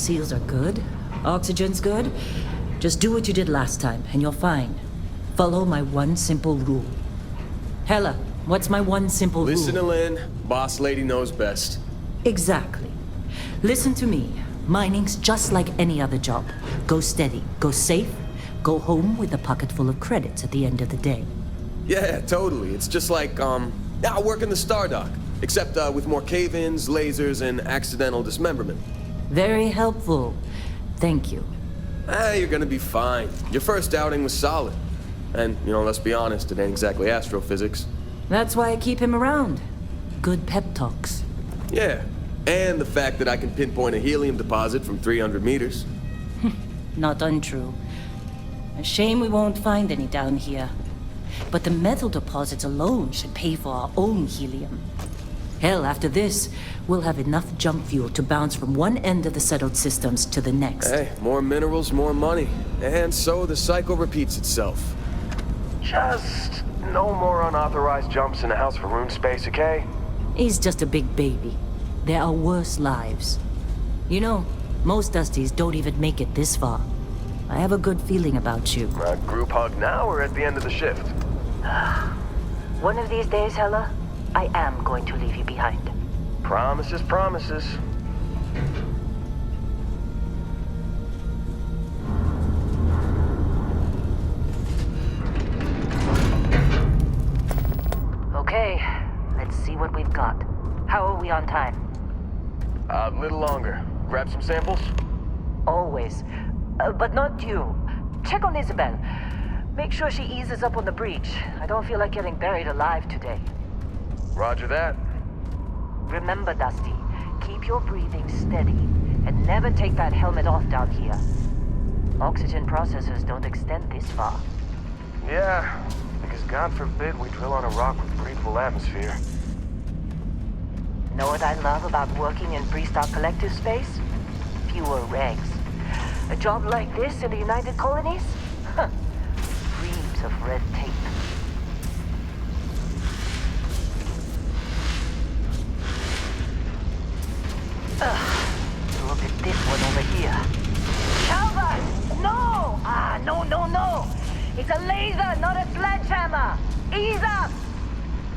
Seals are good. Oxygen's good. Just do what you did last time, and you're fine. Follow my one simple rule. Hella, what's my one simple rule? Listen to Lynn. Boss lady knows best. Exactly. Listen to me. Mining's just like any other job. Go steady, go safe, go home with a pocket full of credits at the end of the day. Yeah, totally. It's just like, I work in the Star Dock. Except with more cave-ins, lasers, and accidental dismemberment. Very helpful. Thank you. You're gonna be fine. Your first outing was solid. And, let's be honest, it ain't exactly astrophysics. That's why I keep him around. Good pep talks. Yeah, and the fact that I can pinpoint a helium deposit from 300 meters. Not untrue. A shame we won't find any down here. But the metal deposits alone should pay for our own helium. Hell, after this, we'll have enough jump fuel to bounce from one end of the settled systems to the next. Hey, more minerals, more money. And so the cycle repeats itself. Just no more unauthorized jumps in the house for room space, okay? He's just a big baby. There are worse lives. Most Dusties don't even make it this far. I have a good feeling about you. A group hug now or at the end of the shift? One of these days, Hella, I am going to leave you behind. Promises, promises. Okay, let's see what we've got. How are we on time? A little longer. Grab some samples? Always. But not you. Check on Isabel. Make sure she eases up on the breach. I don't feel like getting buried alive today. Roger that. Remember, Dusty, keep your breathing steady and never take that helmet off down here. Oxygen processors don't extend this far. Yeah, because God forbid we drill on a rock with breathable atmosphere. Know what I love about working in Freestar Collective space? Fewer regs. A job like this in the United Colonies? Huh. Reams of red tape. Look at this one over here. Calvin! No! No. It's a laser, not a sledgehammer. Ease up!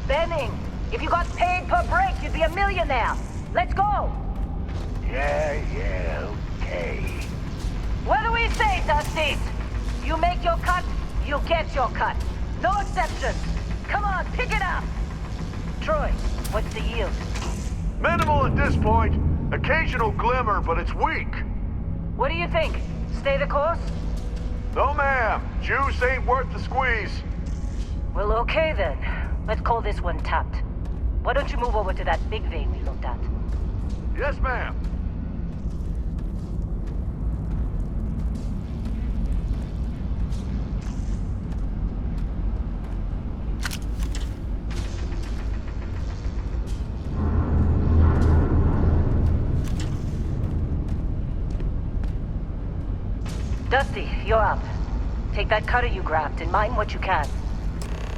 Benning, if you got paid per break, you'd be a millionaire. Let's go! Yeah, okay. What do we say, Dusty? You make your cut, you get your cut. No exceptions. Come on, pick it up. Troy, what's the yield? Minimal at this point. Occasional glimmer, but it's weak. What do you think? Stay the course? No, ma'am. Juice ain't worth the squeeze. Well, okay then. Let's call this one tapped. Why don't you move over to that big vein we looked at? Yes, ma'am. Dusty, you're up. Take that cutter you grabbed and mine what you can.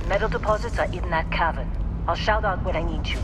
Metal deposits are in that cavern. I'll shout out when I need you.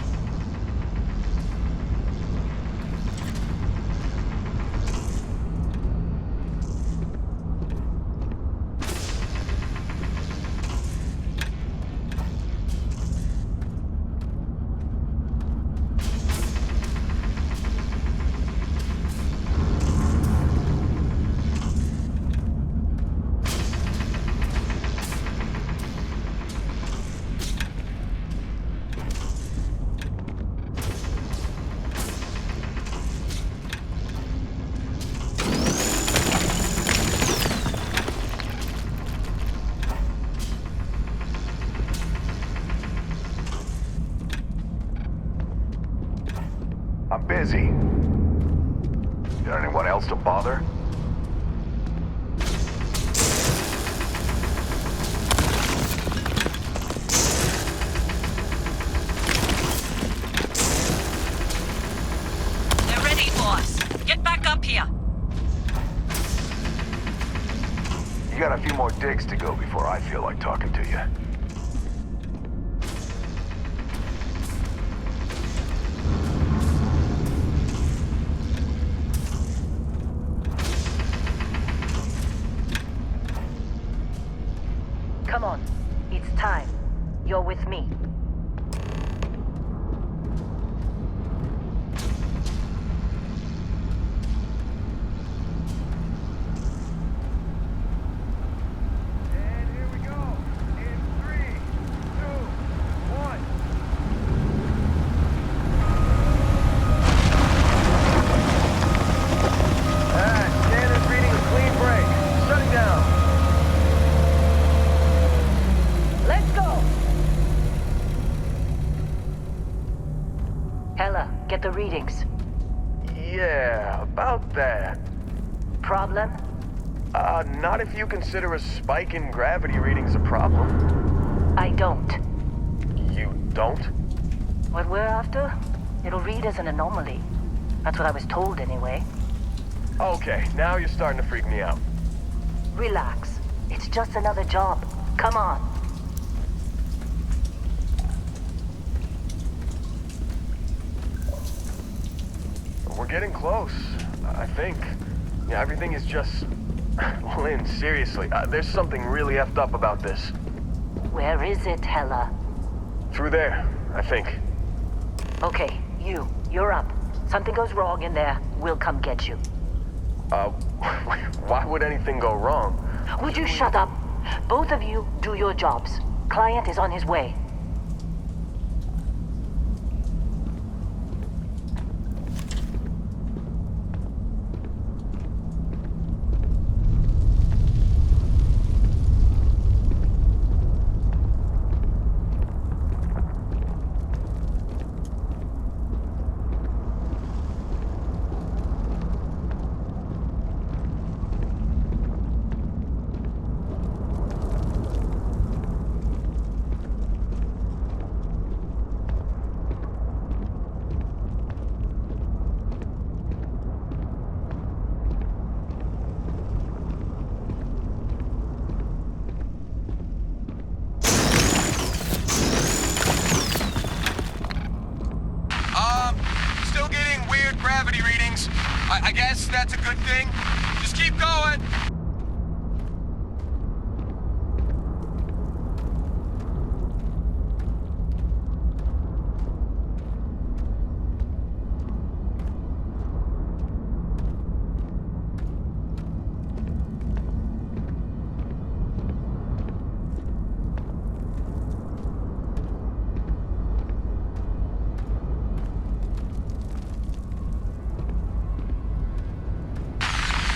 I'm busy. Got anyone else to bother? They're ready, boss. Get back up here. You got a few more digs to go before I feel like talking to you. It's time. You're with me. And here we go. In 3, 2, 1. Scanner's reading a clean break. Shutting down. Let's go! Hella, get the readings. Yeah, about that. Problem? Not if you consider a spike in gravity readings a problem. I don't. You don't? What we're after? It'll read as an anomaly. That's what I was told anyway. Okay, now you're starting to freak me out. Relax. It's just another job. Come on. We're getting close, I think. Yeah, everything is just... Lynn, seriously, there's something really effed up about this. Where is it, Hella? Through there, I think. Okay, you're up. Something goes wrong in there, we'll come get you. Why would anything go wrong? Would you shut up? Both of you do your jobs. Client is on his way. Still getting weird gravity readings. I guess that's a good thing. Just keep going.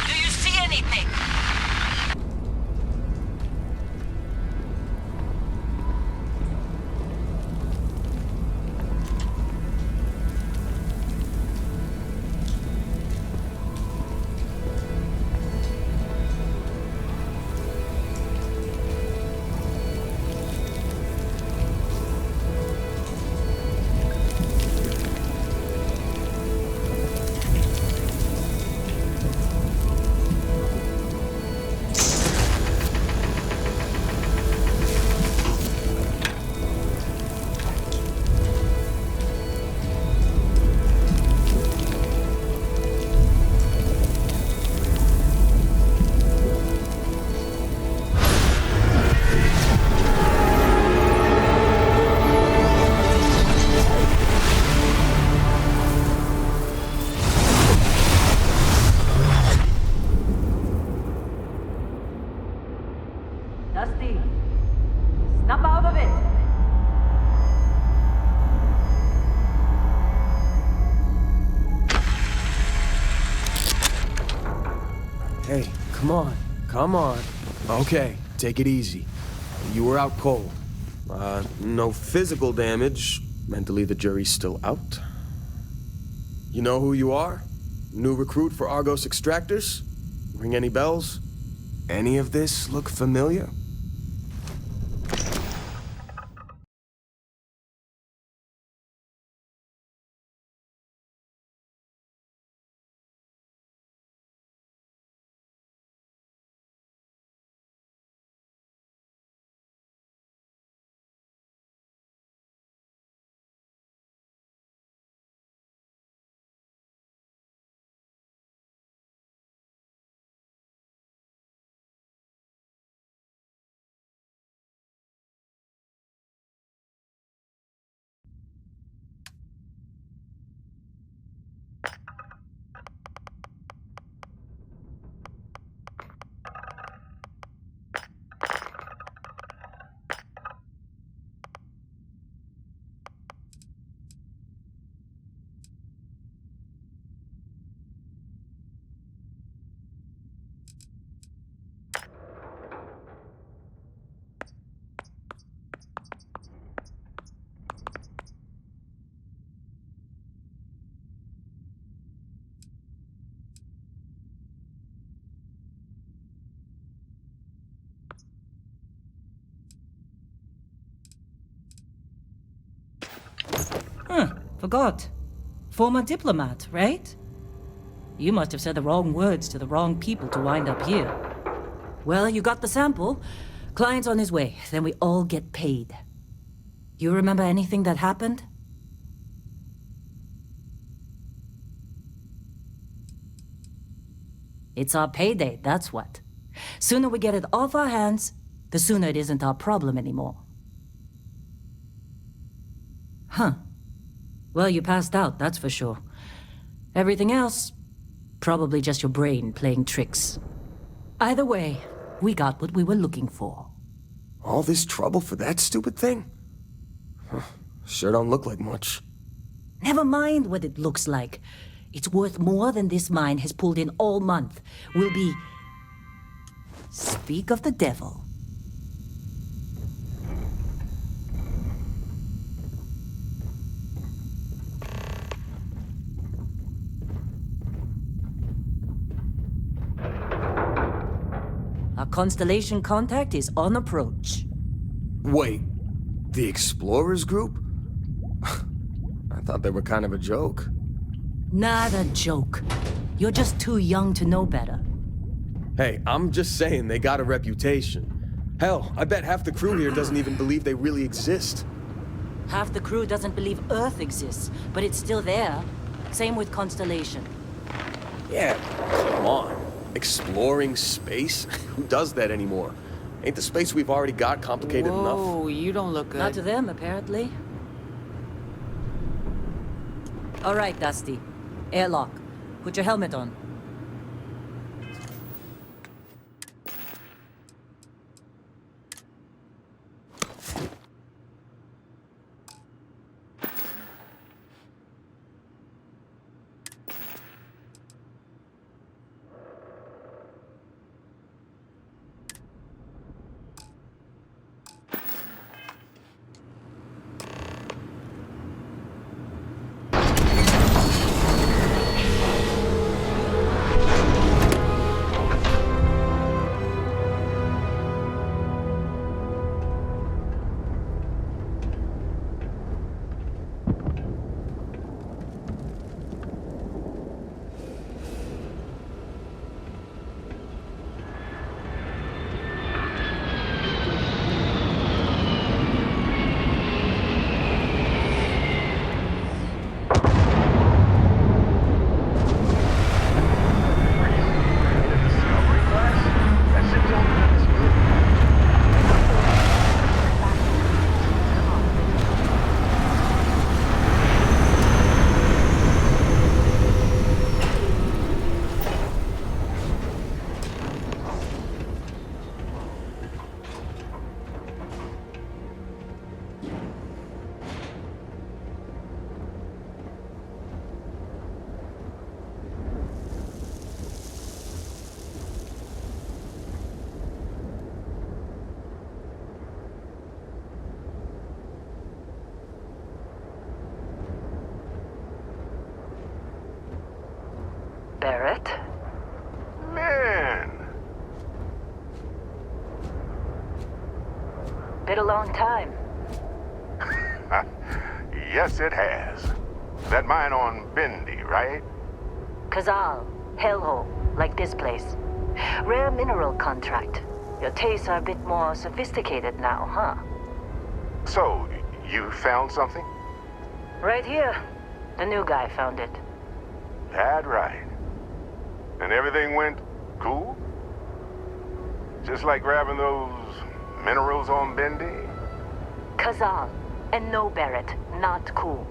Do you see anything? Dusty, snap out of it! Hey, come on. Come on. Okay, take it easy. You were out cold. No physical damage. Mentally, the jury's still out. You know who you are? New recruit for Argos Extractors? Ring any bells? Any of this look familiar? Forgot. Former diplomat, right? You must have said the wrong words to the wrong people to wind up here. Well, you got the sample. Client's on his way, then we all get paid. You remember anything that happened? It's our payday, that's what. Sooner we get it off our hands, the sooner it isn't our problem anymore. Huh. Well, you passed out, that's for sure. Everything else, probably just your brain playing tricks. Either way, we got what we were looking for. All this trouble for that stupid thing? Huh. Sure don't look like much. Never mind what it looks like. It's worth more than this mine has pulled in all month. We'll be... Speak of the devil. Our constellation contact is on approach. Wait, the Explorers group? I thought they were kind of a joke. Not a joke. You're just too young to know better. Hey, I'm just saying they got a reputation. Hell, I bet half the crew here doesn't even believe they really exist. Half the crew doesn't believe Earth exists, but it's still there. Same with Constellation. Yeah, come on. Exploring space? Who does that anymore? Ain't the space we've already got complicated enough? Oh, you don't look good. Not to them, apparently. All right, Dusty. Airlock. Put your helmet on. Barrett? Man! Been a long time. Yes, it has. That mine on Bendy, right? Kazal, hellhole, like this place. Rare mineral contract. Your tastes are a bit more sophisticated now, huh? So, you found something? Right here. The new guy found it. That right. And everything went cool? Just like grabbing those minerals on Bendy? Kazal, and no Barrett, not cool.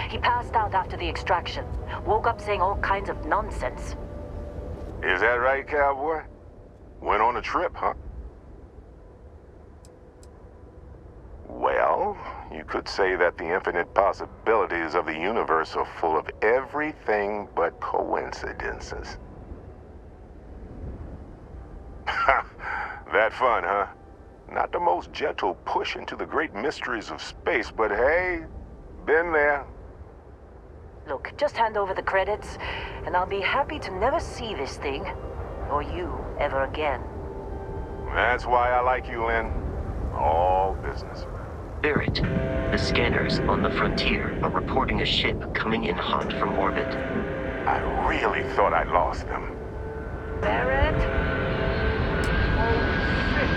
He passed out after the extraction. Woke up saying all kinds of nonsense. Is that right, cowboy? Went on a trip, huh? Well, you could say that the infinite possibilities of the universe are full of everything but coincidences. That fun, huh? Not the most gentle push into the great mysteries of space, but hey, been there. Look, just hand over the credits, and I'll be happy to never see this thing, or you, ever again. That's why I like you, Lynn. All business. Barrett, the scanners on the frontier are reporting a ship coming in hot from orbit. I really thought I lost them. Barrett? Holy shit!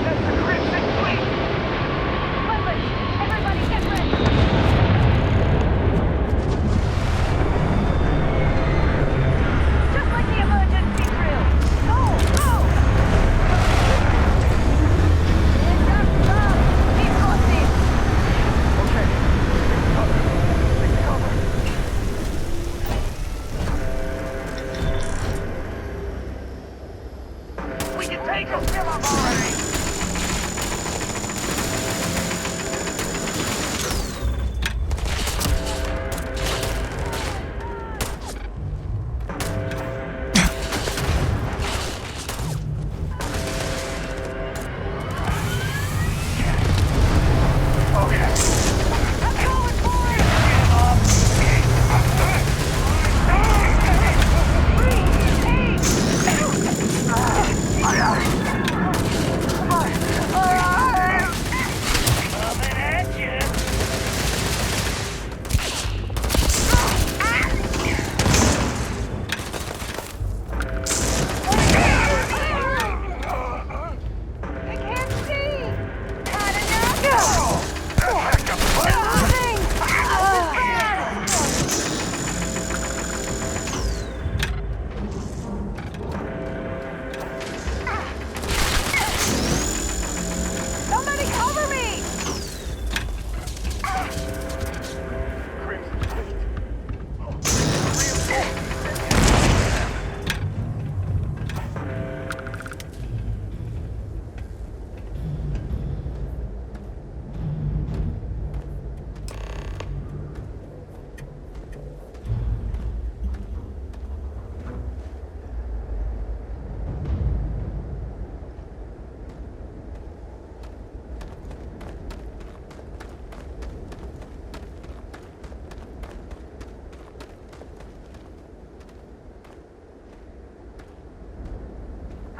That's the Crimson Fleet! Weapons! Everybody get ready! Just like the emergency drill! Go! Go! It's up, up! We've got this! Okay. Take cover. We can take them! Kill them already! I can't see! Not enough! Somebody cover me! Crimson Fleet.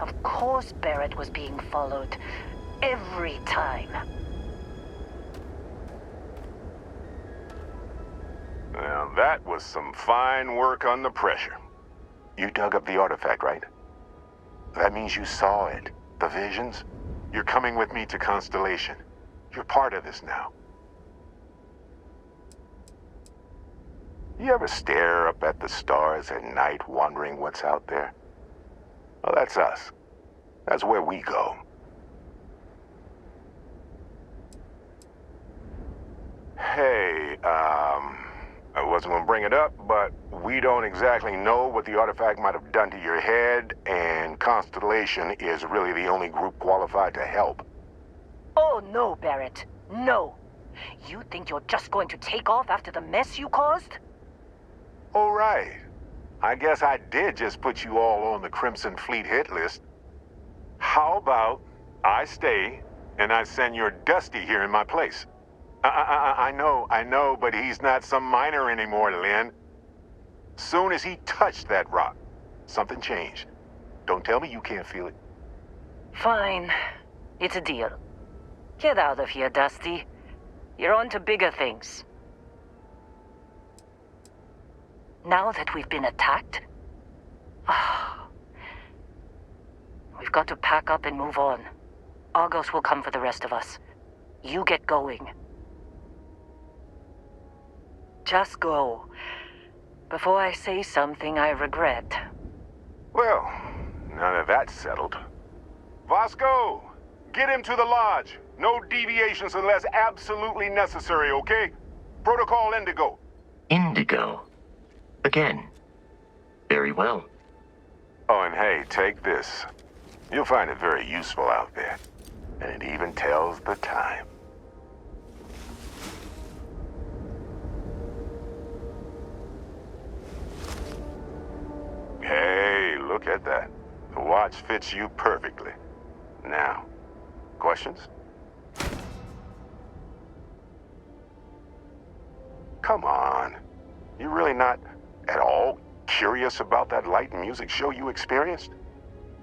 Of course Barrett was being followed. Every time. Well, that was some fine work under pressure. You dug up the artifact, right? That means you saw it. The visions? You're coming with me to Constellation. You're part of this now. You ever stare up at the stars at night wondering what's out there? Well, that's us. That's where we go. Hey, I wasn't gonna bring it up, but we don't exactly know what the artifact might have done to your head, and Constellation is really the only group qualified to help. Oh no, Barrett. No. You think you're just going to take off after the mess you caused? All right. I guess I did just put you all on the Crimson Fleet hit list. How about I stay and I send your Dusty here in my place? I know, but he's not some miner anymore, Lynn. Soon as he touched that rock, something changed. Don't tell me you can't feel it. Fine. It's a deal. Get out of here, Dusty. You're on to bigger things. Now that we've been attacked, we've got to pack up and move on. Argos will come for the rest of us. You get going. Just go. Before I say something I regret. Well, now that that's settled. Vasco, get him to the lodge. No deviations unless absolutely necessary, okay? Protocol Indigo. Indigo. Again. Very well. Oh, and hey, take this. You'll find it very useful out there. And it even tells the time. Hey, look at that. The watch fits you perfectly. Now, questions? Come on. You really not at all curious about that light and music show you experienced?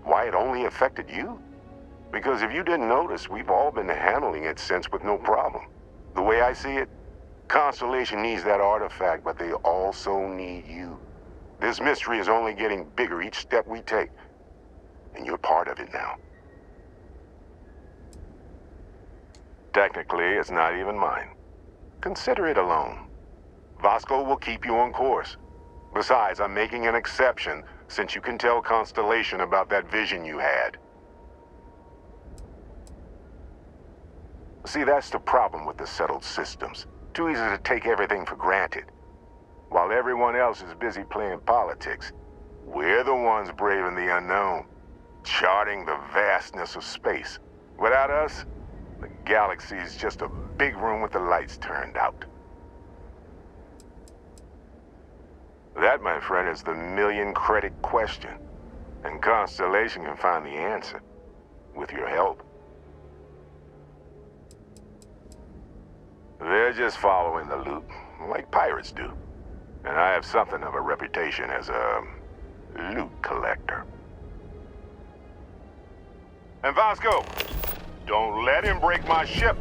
Why it only affected you? Because if you didn't notice, we've all been handling it since with no problem. The way I see it, Constellation needs that artifact, but they also need you. This mystery is only getting bigger each step we take, and you're part of it now. Technically, it's not even mine. Consider it a loan. Vasco will keep you on course. Besides, I'm making an exception since you can tell Constellation about that vision you had. See, that's the problem with the settled systems. Too easy to take everything for granted. While everyone else is busy playing politics, we're the ones braving the unknown, charting the vastness of space. Without us, the galaxy is just a big room with the lights turned out. That, my friend, is the million-credit question. And Constellation can find the answer, with your help. They're just following the loot, like pirates do. And I have something of a reputation as a loot collector. And Vasco, don't let him break my ship.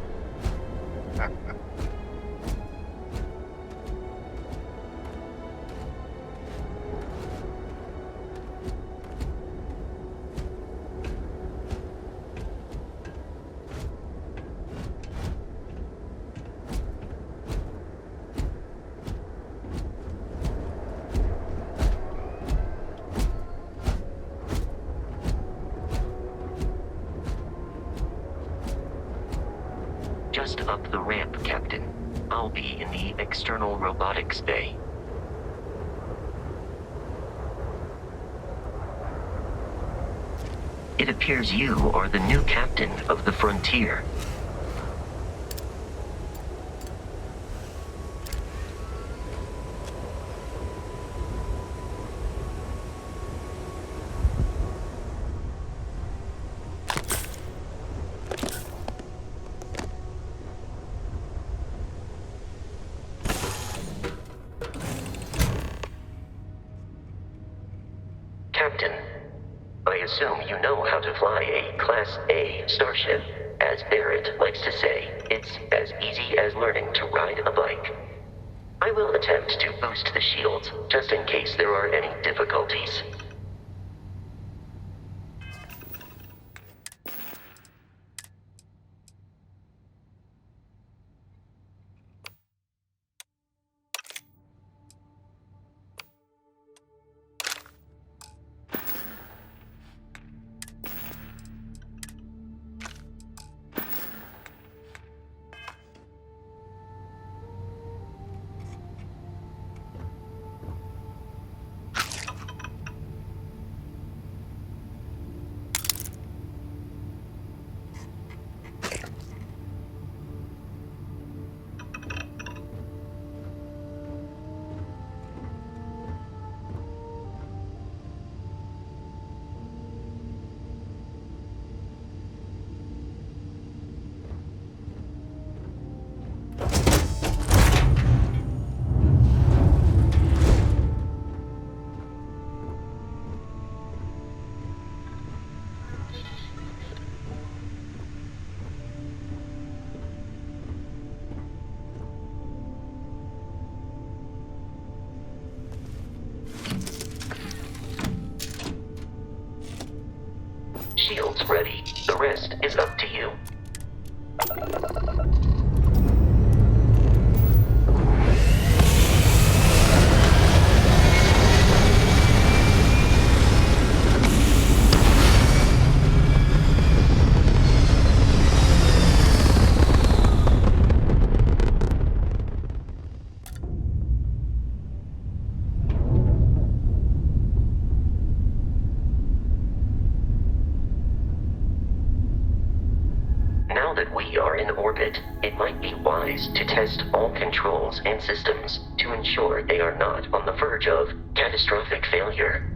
Just up the ramp, Captain. I'll be in the external robotics bay. It appears you are the new captain of the Frontier. Captain, I assume you know how to fly a Class A starship. As Barrett likes to say, it's as easy as learning to ride a bike. I will attempt to boost the shields, just in case there are any difficulties. Shields ready. The rest is up to you. Now that we are in orbit, it might be wise to test all controls and systems to ensure they are not on the verge of catastrophic failure.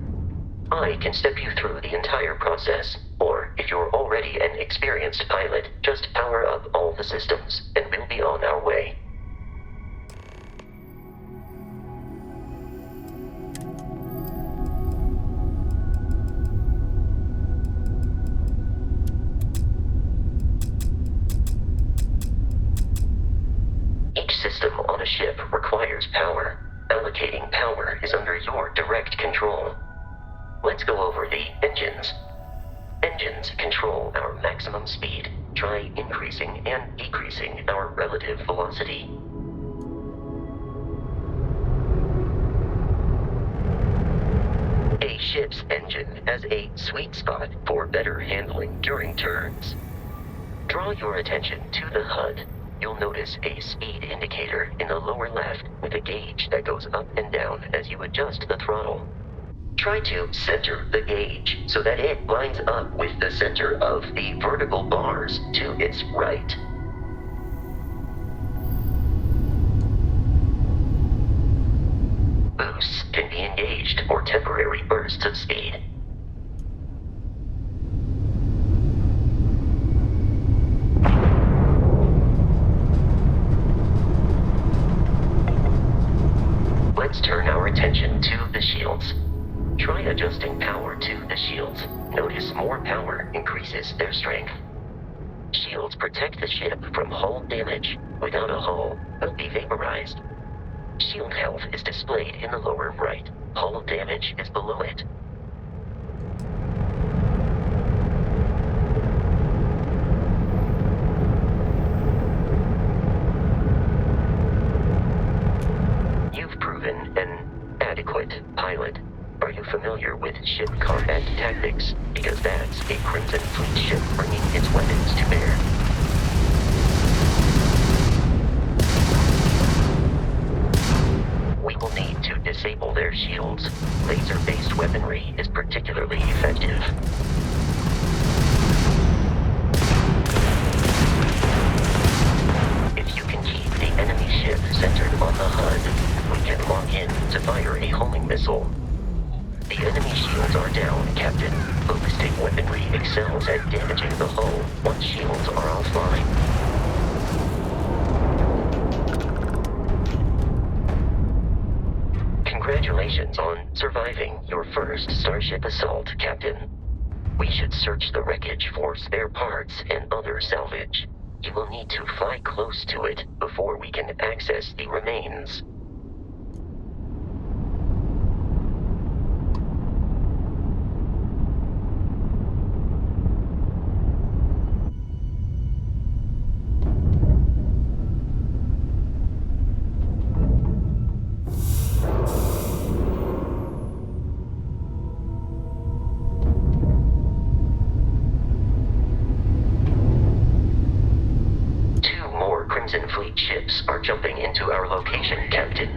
I can step you through the entire process, or if you're already an experienced pilot, just power up all the systems, and we'll be on our way. a ship requires power. Allocating power is under your direct control. Let's go over the engines. Engines control our maximum speed. Try increasing and decreasing our relative velocity. A ship's engine has a sweet spot for better handling during turns. Draw your attention to the HUD. You'll notice a speed indicator in the lower left with a gauge that goes up and down as you adjust the throttle. Try to center the gauge so that it lines up with the center of the vertical bars to its right. Boosts can be engaged for temporary bursts of speed. Let's turn our attention to the shields. Try adjusting power to the shields. Notice more power increases their strength. Shields protect the ship from hull damage. Without a hull, they'll be vaporized. Shield health is displayed in the lower right. Hull damage is below it. You've proven an adequate pilot. Are you familiar with ship combat tactics? Because that's a Crimson Fleet ship bringing its weapons to bear. We will need to disable their shields. Laser-based weaponry is particularly effective. If you can keep the enemy ship centered on the HUD, we can lock in to fire a homing missile. The enemy shields are down, Captain. Ballistic weaponry excels at damaging the hull once shields are offline. Congratulations on surviving your first Starship assault, Captain. We should search the wreckage for spare parts and other salvage. You will need to fly close to it before we can access the remains. Crimson Fleet ships are jumping into our location, Captain.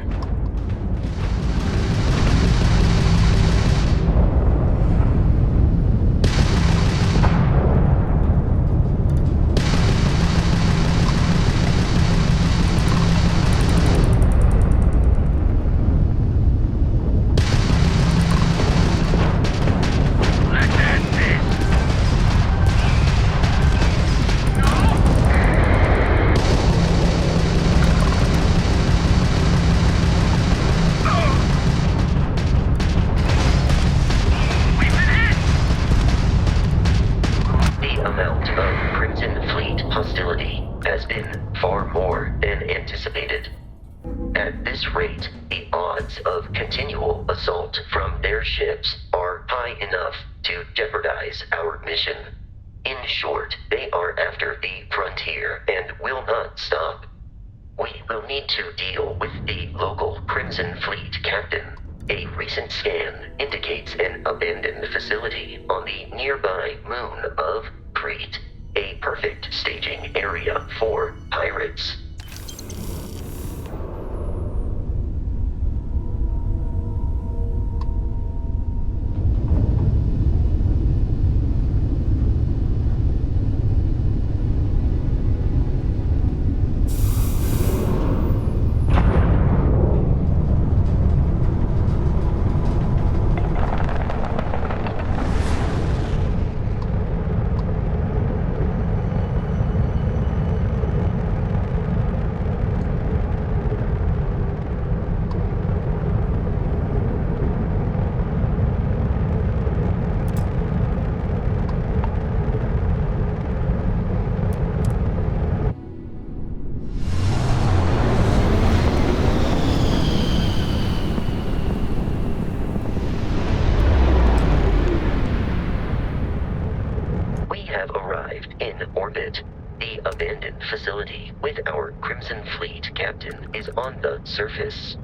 At this rate, the odds of continual assault from their ships are high enough to jeopardize our mission. In short, they are after the frontier and will not stop. We will need to deal with the local Crimson Fleet captain. A recent scan indicates an abandoned facility on the nearby moon of Crete, a perfect staging area for pirates. Our Crimson Fleet, Captain, is on the surface.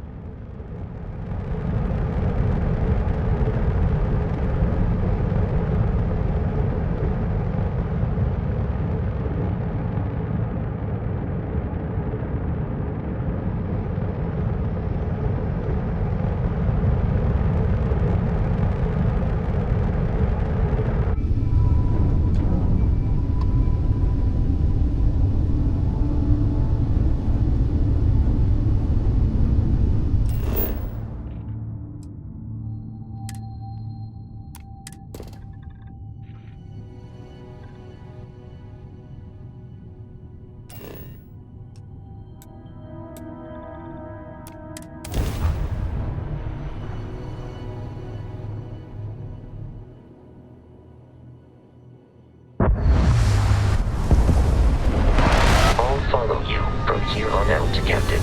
Follow you from here on out, Captain.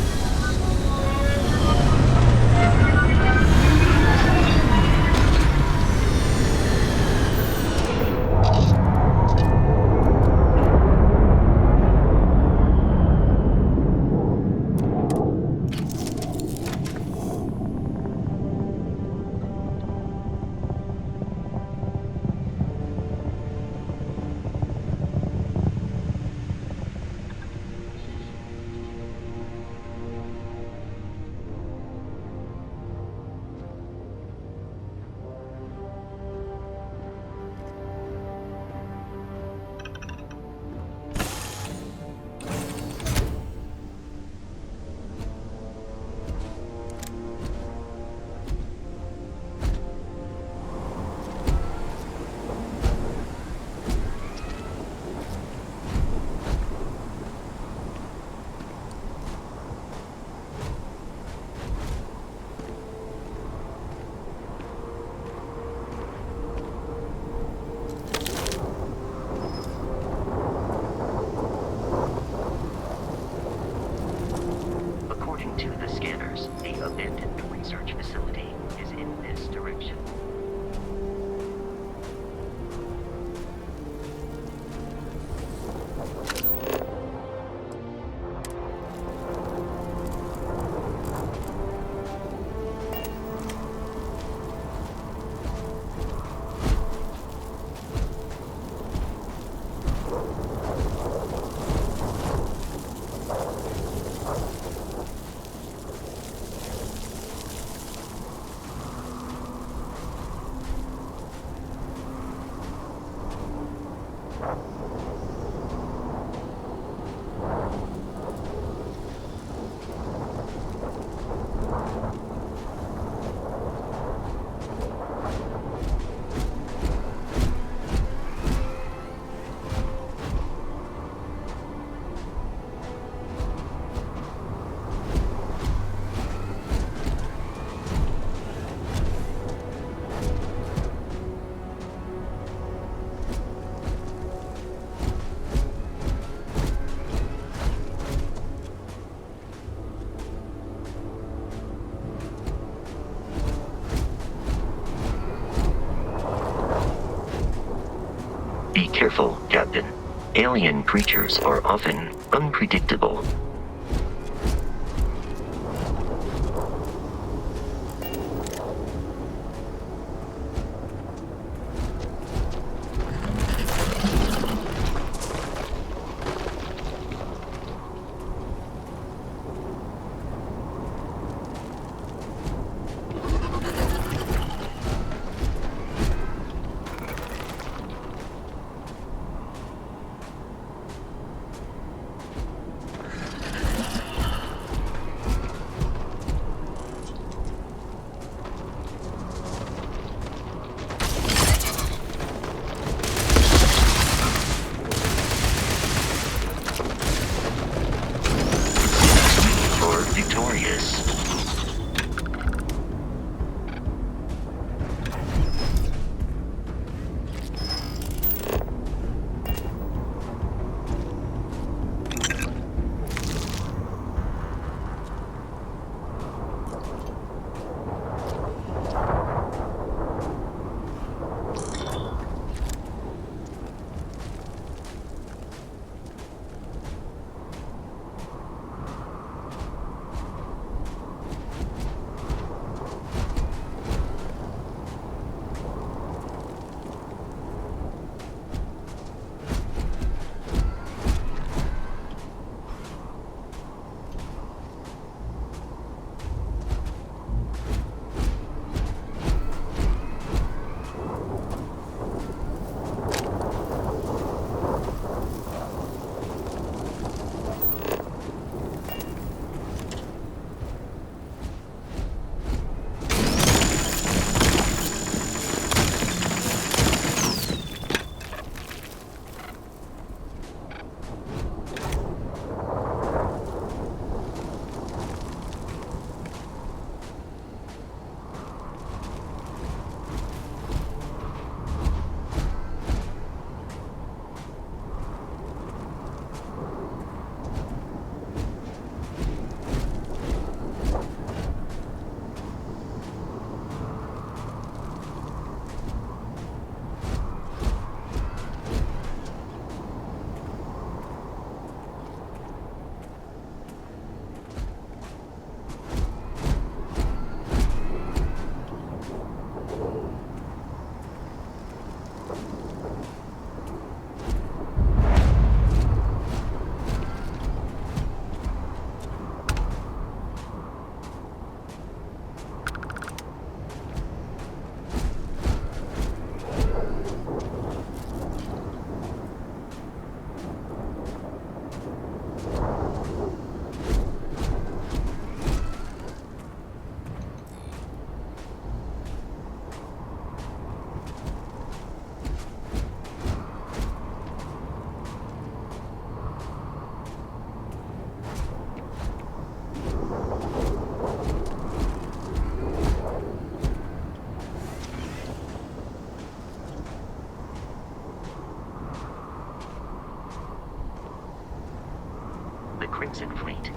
According to the scanners, the abandoned research facility is in this direction. Be careful, Captain. Alien creatures are often unpredictable.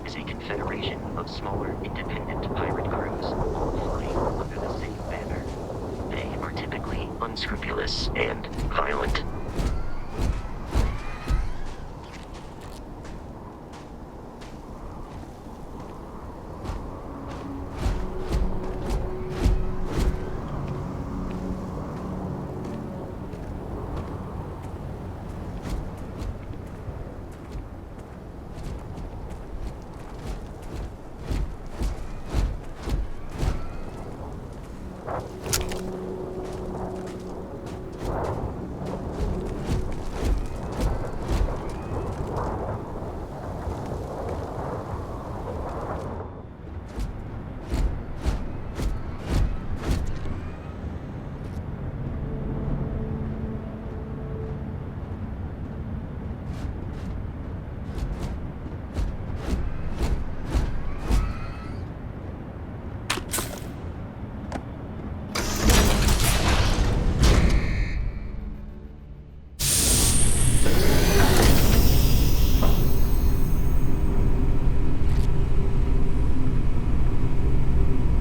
is a confederation of smaller, independent pirate crews, all flying under the same banner. They are typically unscrupulous and violent.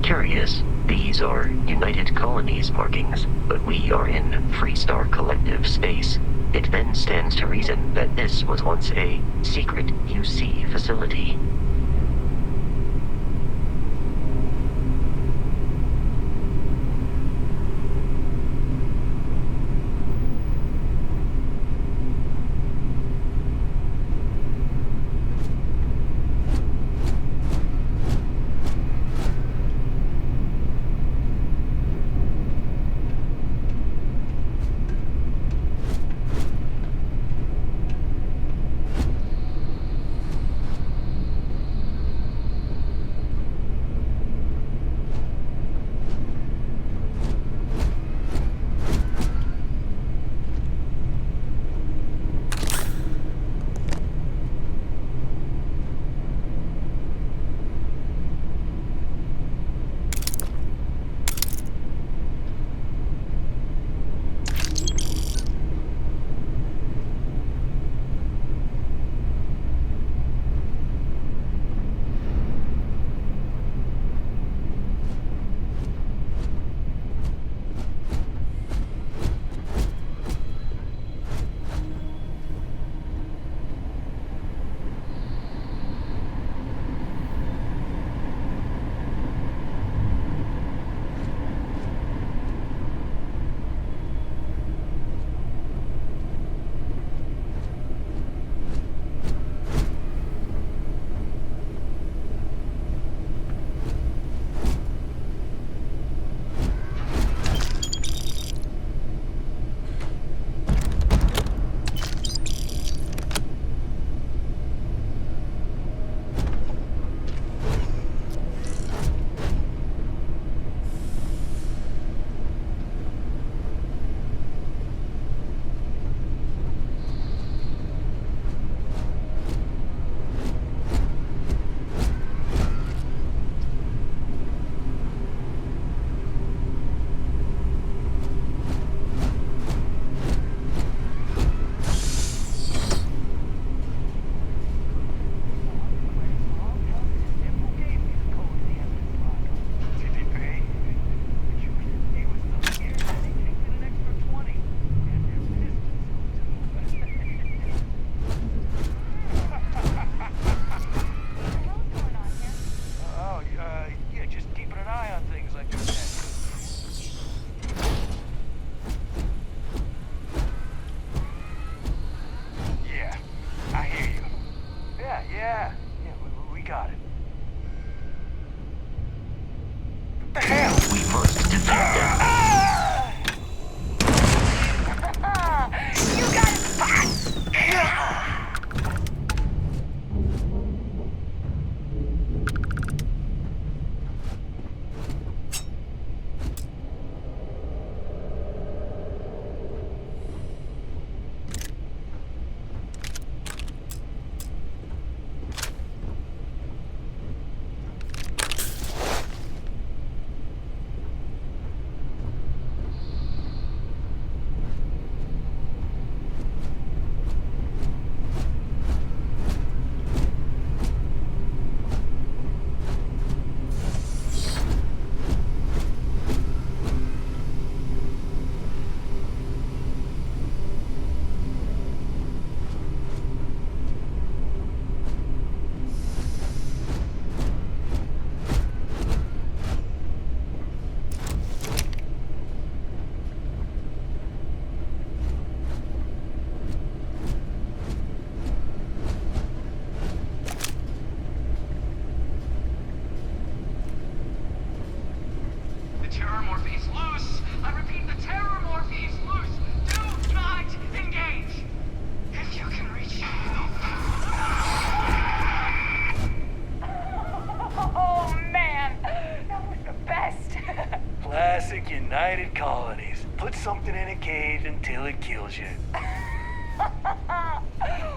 Curious. These are United Colonies markings, but we are in Freestar Collective space. It then stands to reason that this was once a secret UC facility. United Colonies. Put something in a cage until it kills you.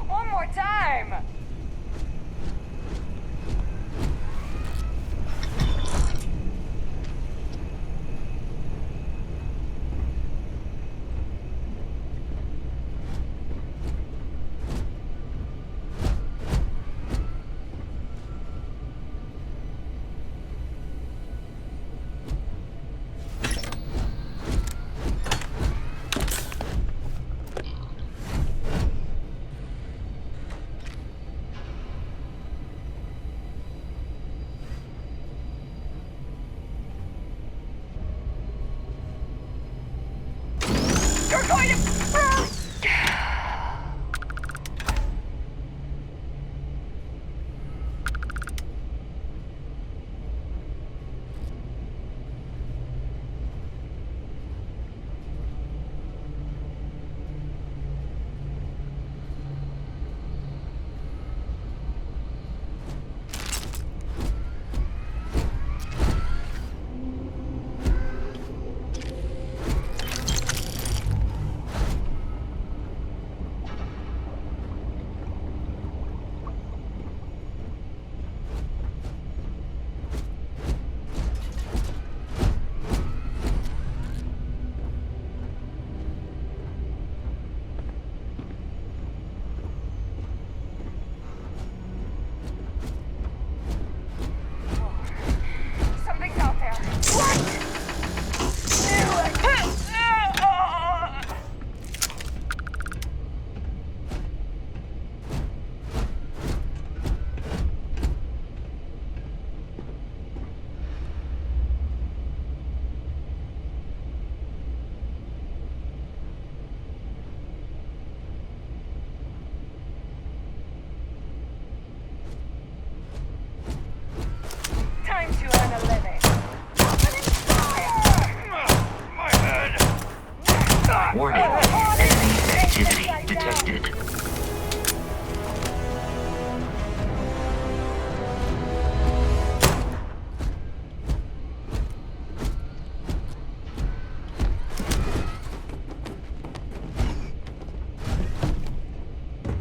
One more time. You're going to... Something's out there. What? Time to earn a living. Opening fire! My head! Warning. Enemy activity detected.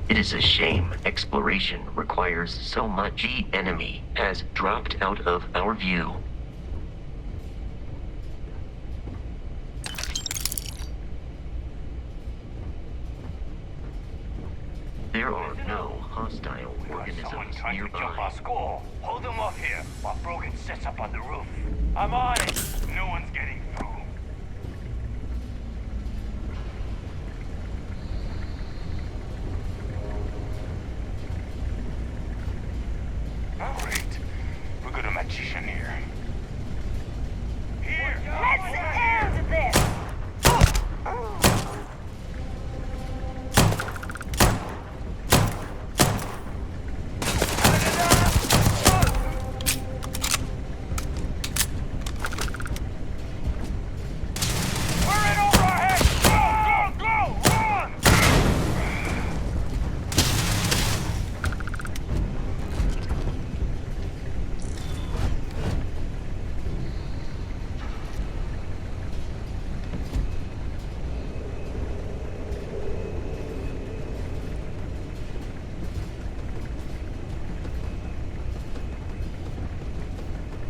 It is a shame exploration requires so much. The enemy has dropped out of our view. There are no hostile Someone organisms trying to jump nearby. our score. Hold them off here while Brogan sets up on the roof. I'm on it. No one's getting through. All right. We got a magician here. Here. Let's end this. We're in over our heads. Go, go, go, run!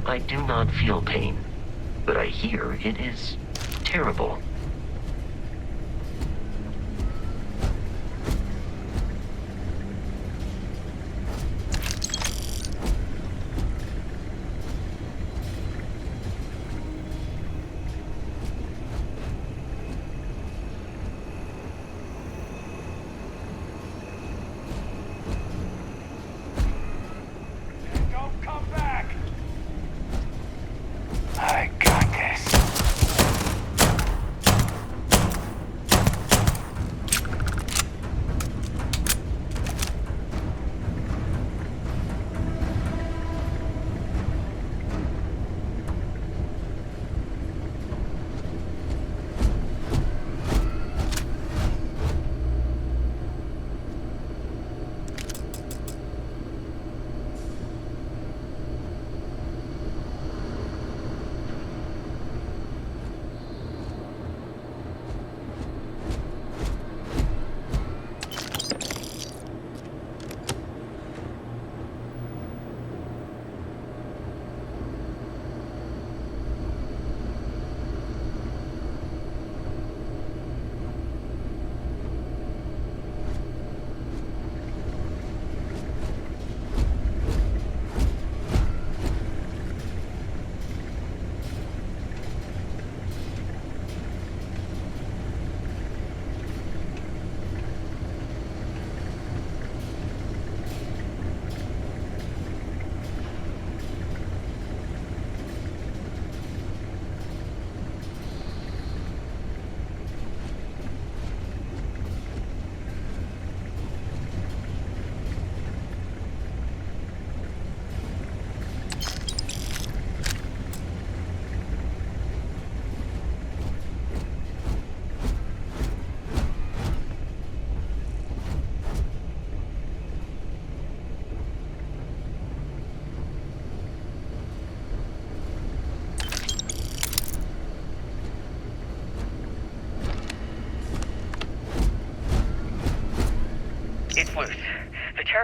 I do not feel pain, but I hear it is terrible. Don't come back. I got this.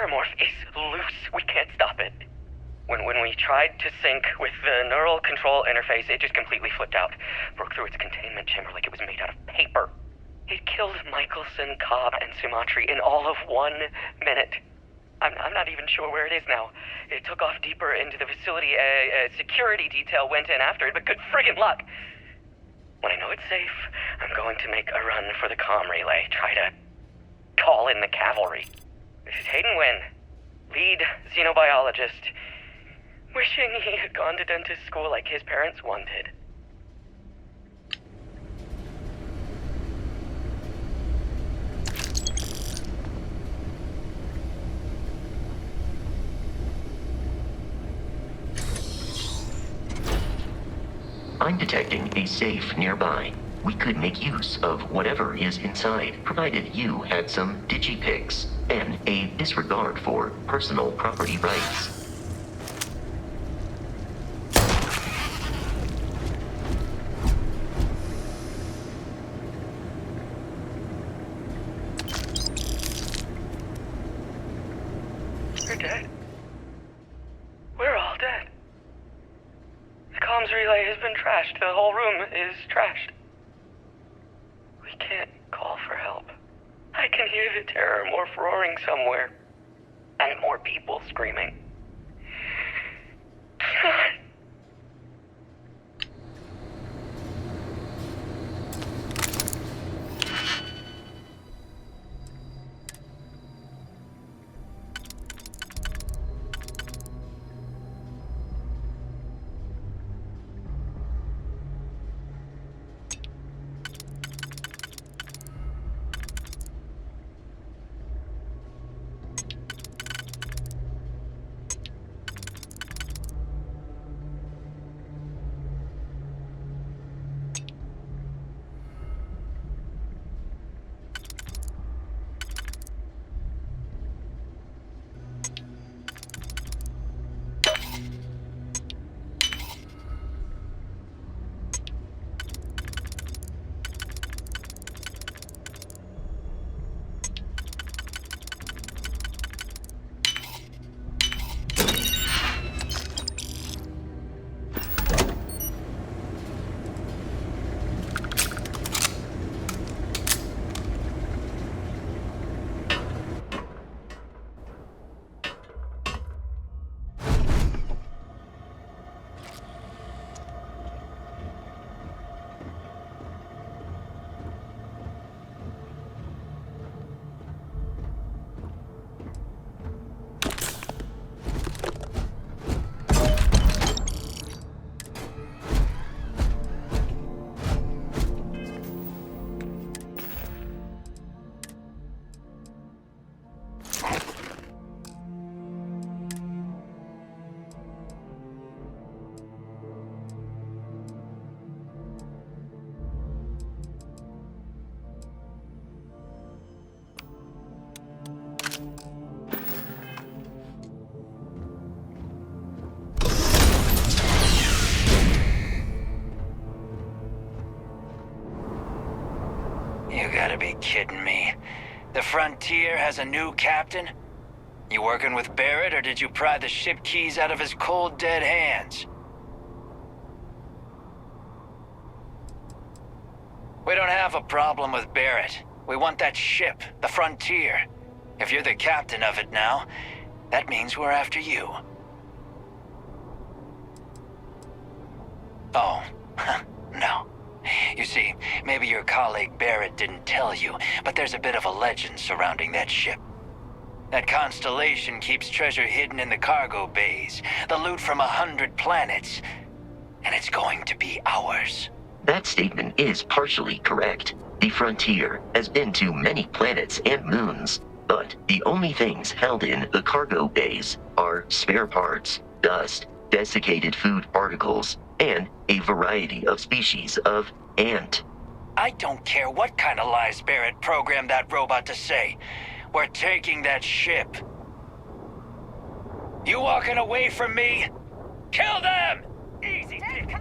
Terramorph is loose. We can't stop it. When we tried to sync with the neural control interface, it just completely flipped out. Broke through its containment chamber like it was made out of paper. It killed Michelson, Cobb, and Sumatri in all of 1 minute. I'm not even sure where it is now. It took off deeper into the facility. A security detail went in after it, but good friggin' luck. When I know it's safe, I'm going to make a run for the comm relay. Try to call in the cavalry. This is Hayden Wynn, lead xenobiologist. Wishing he had gone to dentist school like his parents wanted. I'm detecting a safe nearby. We could make use of whatever is inside, provided you had some digipics and a disregard for personal property rights. You're dead. We're all dead. The comms relay has been trashed. The whole room is trashed. We can't call for help. I can hear the Terramorph roaring somewhere. And more people screaming. You gotta be kidding me. The Frontier has a new captain? You working with Barrett, or did you pry the ship keys out of his cold, dead hands? We don't have a problem with Barrett. We want that ship, the Frontier. If you're the captain of it now, that means we're after you. Oh, no. You see, maybe your colleague Barrett didn't tell you, but there's a bit of a legend surrounding that ship. That constellation keeps treasure hidden in the cargo bays, the loot from 100 planets, and it's going to be ours. That statement is partially correct. The Frontier has been to many planets and moons, but the only things held in the cargo bays are spare parts, dust, desiccated food particles, and a variety of species of ant. I don't care what kind of lies Barrett programmed that robot to say. We're taking that ship. You walking away from me? Kill them! Easy, dick.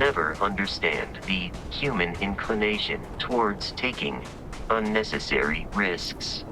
never understand the human inclination towards taking unnecessary risks.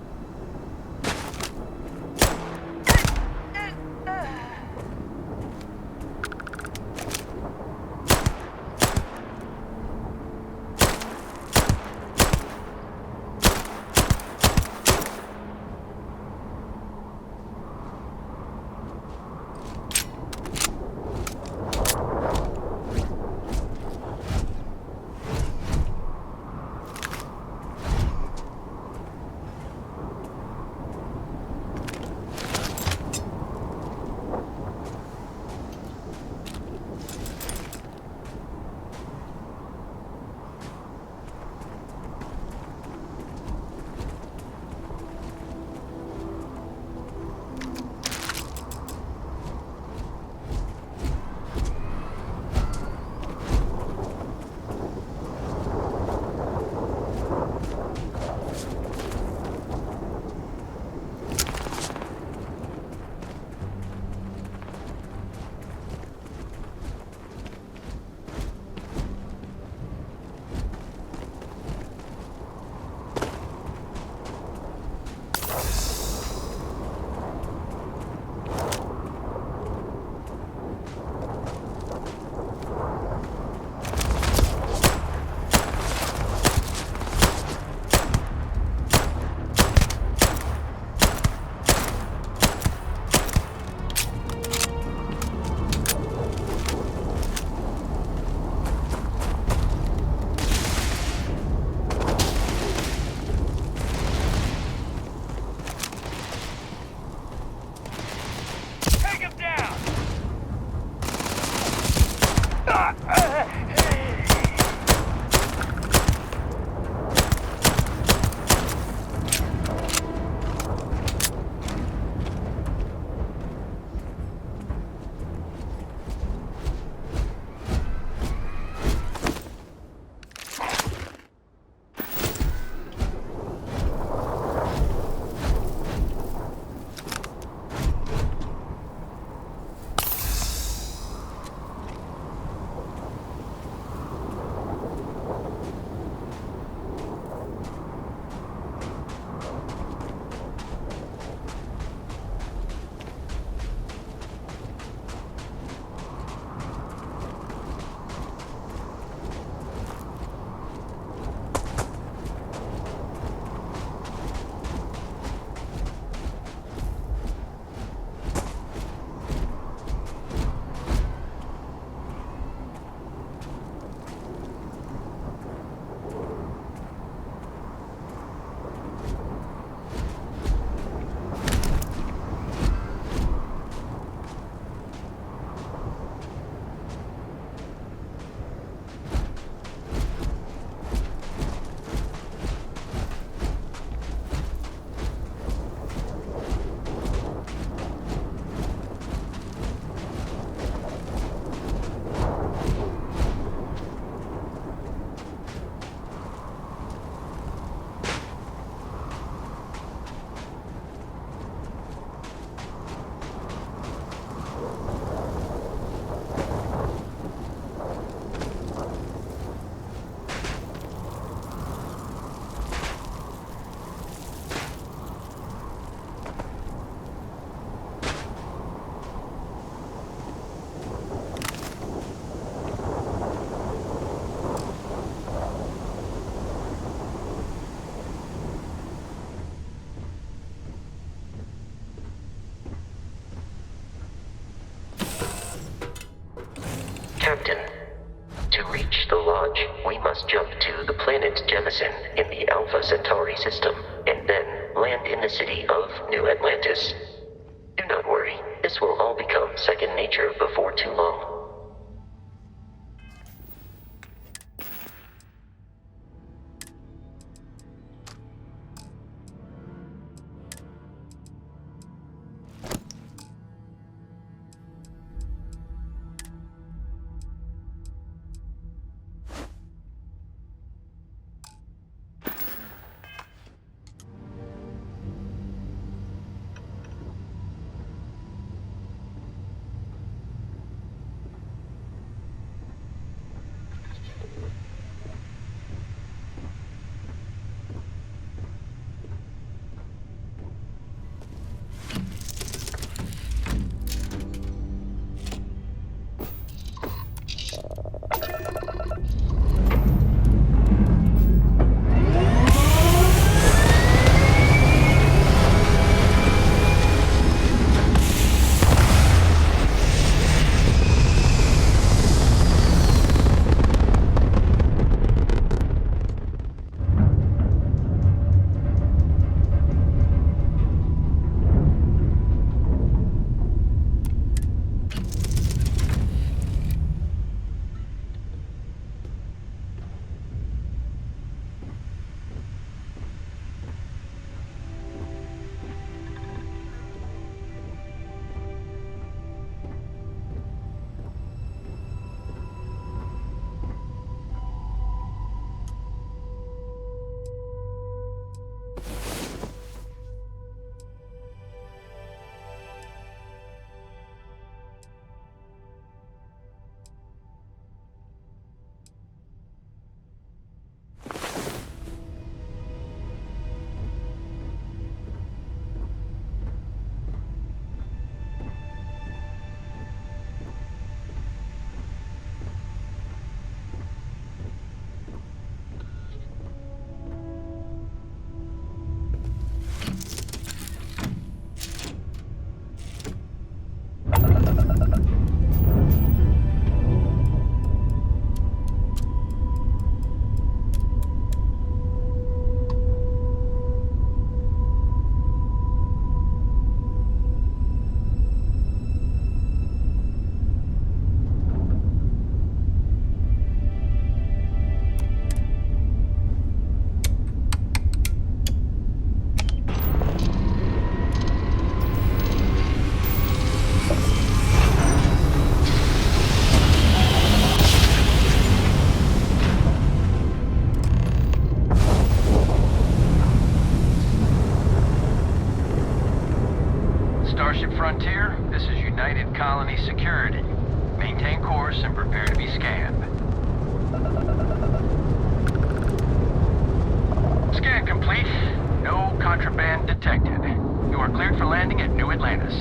Captain, to reach the lodge, we must jump to the planet Jemison in the Alpha Centauri system, and then land in the city of New Atlantis. Do not worry, this will all become second nature before too long. Frontier, this is United Colony Security. Maintain course and prepare to be scanned. Scan complete. No contraband detected. You are cleared for landing at New Atlantis.